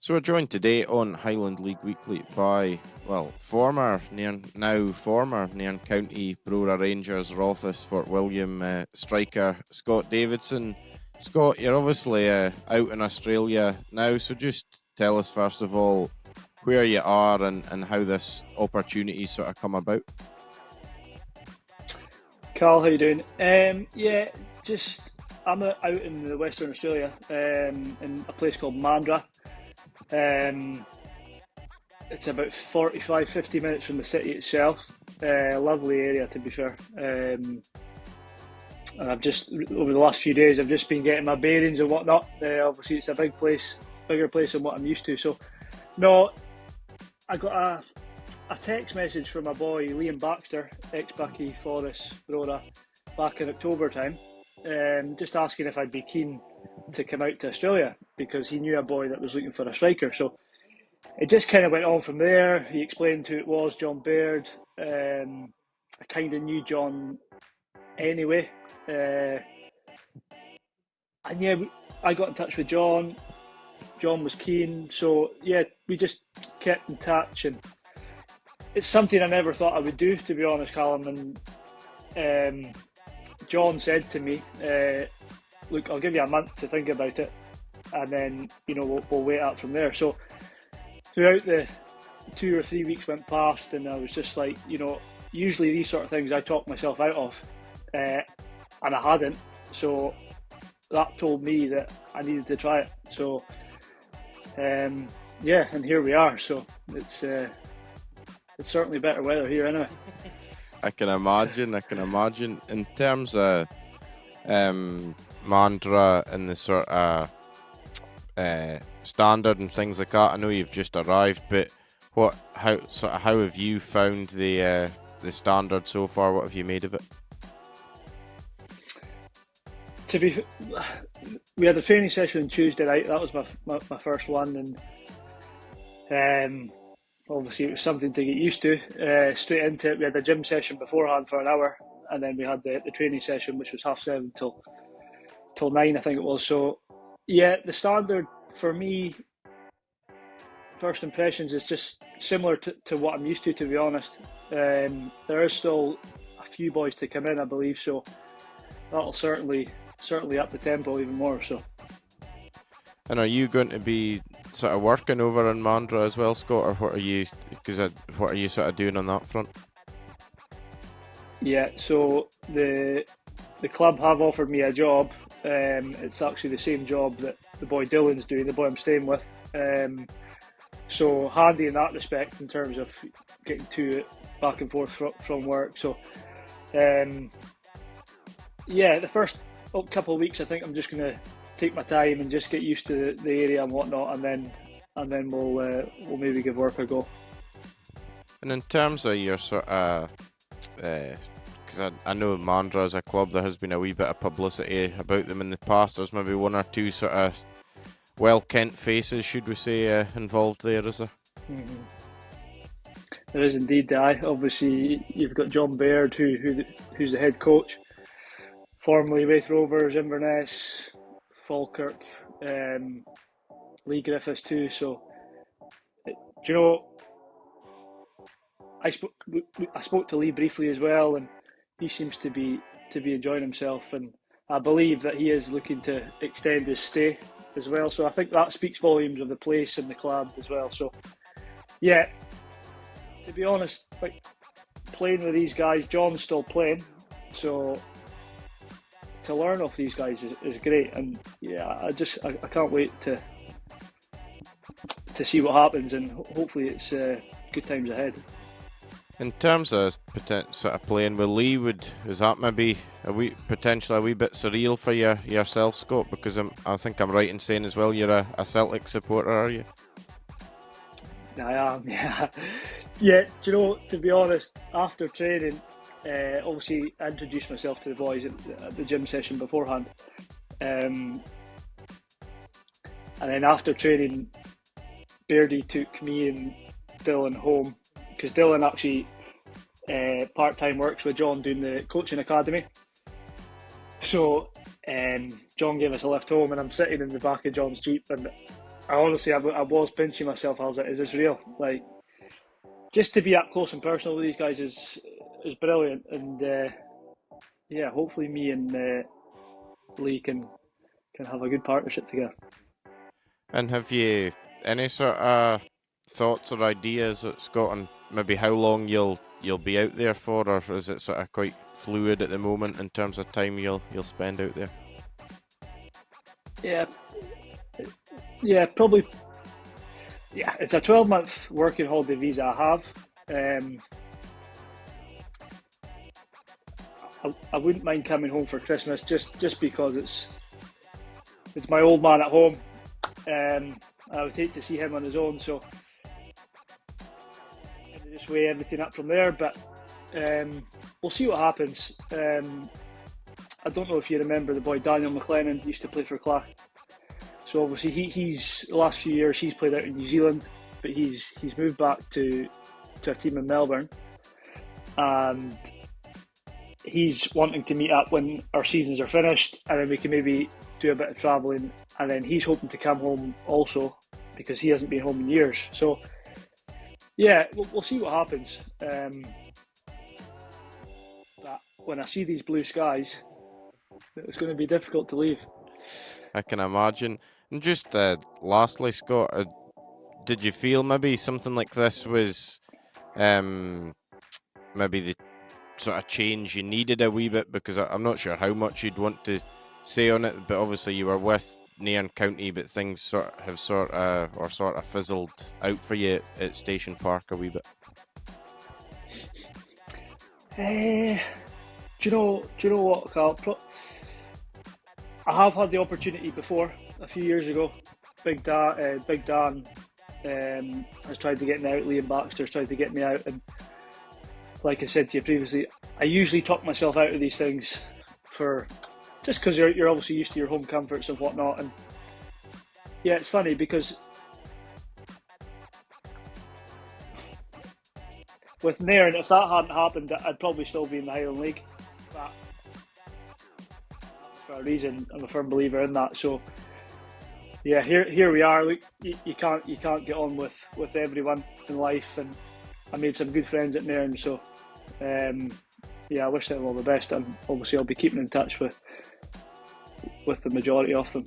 So we're joined today on Highland League Weekly by, former Nairn County, Brora Rangers, Rothes and Fort William striker Scott Davidson. Scott, you're obviously out in Australia now, so just tell us first of all where you are and how this opportunity sort of come about. Carl, how you doing? I'm out in the Western Australia, in a place called Mandurah. It's about 45-50 minutes from the city itself. Lovely area, to be fair. And I've just, over the last few days, I've just been getting my bearings and whatnot. Obviously, it's a bigger place than what I'm used to. So, no, I got a text message from my boy Liam Baxter, ex-Bucky, Forest, Brora, back in October time, just asking if I'd be keen to come out to Australia because he knew a boy that was looking for a striker. So it just kind of went on from there. He explained who it was, John Baird. I kind of knew John anyway. And yeah, I got in touch with John. John was keen. So yeah, we just kept in touch, and it's something I never thought I would do, to be honest, Callum. And John said to me, look, I'll give you a month to think about it, and then, we'll wait out from there. So throughout the 2 or 3 weeks went past, and I was just like, usually these sort of things I talk myself out of, and I hadn't. So that told me that I needed to try it. So, and here we are. So it's certainly better weather here anyway. I can imagine. In terms of Mandurah and the sort of standard and things like that, I know you've just arrived, but how have you found the standard so far? What have you made of it? We had a training session on Tuesday night. That was my first one, and obviously it was something to get used to. Straight into it, we had a gym session beforehand for an hour, and then we had the training session, which was 7:30 till 9, I think it was. So yeah, the standard for me, first impressions, is just similar to what I'm used to be honest. There is still a few boys to come in, I believe, so that'll certainly up the tempo even more. So. And are you going to be sort of working over in Mandurah as well, Scott, or what are you sort of doing on that front? Yeah, so the club have offered me a job. It's actually the same job that the boy Dylan's doing, the boy I'm staying with. So handy in that respect in terms of getting to it back and forth from work. So, the first couple of weeks, I think I'm just going to take my time and just get used to the area and whatnot, and then we'll maybe give work a go. And in terms of your sort of, because I know Mandurah is a club, there has been a wee bit of publicity about them in the past. There's maybe one or two sort of well-kent faces, should we say, involved there, is there? Mm-hmm. There is indeed. Obviously, you've got John Baird, who's the head coach, formerly Rothes Rovers, Inverness, Falkirk, Lee Griffiths too. So, I spoke to Lee briefly as well, and he seems to be enjoying himself, and I believe that he is looking to extend his stay as well. So I think that speaks volumes of the place and the club as well. So yeah, to be honest, like playing with these guys, John's still playing, so to learn off these guys is great, and yeah, I can't wait to see what happens, and hopefully it's good times ahead. In terms of sort of playing with Lee, is that maybe potentially a wee bit surreal for yourself, Scott? Because I think I'm right in saying as well you're a Celtic supporter, are you? I am, yeah. Yeah, to be honest, after training, obviously I introduced myself to the boys at the gym session beforehand. And then after training, Beardy took me and Dylan home, because Dylan actually part-time works with John doing the coaching academy. So John gave us a lift home, and I'm sitting in the back of John's Jeep, and I was pinching myself. I was like, is this real? Like, just to be up close and personal with these guys is brilliant. And yeah, hopefully me and Lee can have a good partnership together. And have you any sort of thoughts or ideas, Scott, on maybe how long you'll be out there for, or is it sort of quite fluid at the moment in terms of time you'll spend out there? Yeah, probably. Yeah, it's a 12-month working holiday visa I have. I wouldn't mind coming home for Christmas just because it's my old man at home. I would hate to see him on his own, so I just weigh everything up from there. But we'll see what happens. I don't know if you remember the boy Daniel McLennan used to play for Clach. So obviously he's the last few years he's played out in New Zealand, but he's moved back to a team in Melbourne, and he's wanting to meet up when our seasons are finished, and then we can maybe do a bit of travelling. And then he's hoping to come home also because he hasn't been home in years. So yeah, we'll see what happens. But when I see these blue skies, it's going to be difficult to leave. I can imagine. And just lastly, Scott, did you feel maybe something like this was maybe the sort of change you needed a wee bit? Because I'm not sure how much you'd want to say on it, but obviously you were with Nairn County, but things sort of fizzled out for you at Station Park a wee bit. Do you know what, Carl? I have had the opportunity before a few years ago. Big Dan has tried to get me out. Liam Baxter's tried to get me out, and like I said to you previously, I usually talk myself out of these things just because you're obviously used to your home comforts and whatnot. And yeah, it's funny because with Nairn, if that hadn't happened, I'd probably still be in the Highland League. But for a reason, I'm a firm believer in that. So yeah, here we are. Look, you can't get on with everyone in life, and I made some good friends at Nairn. So yeah, I wish them all the best, and obviously I'll be keeping in touch with the majority of them.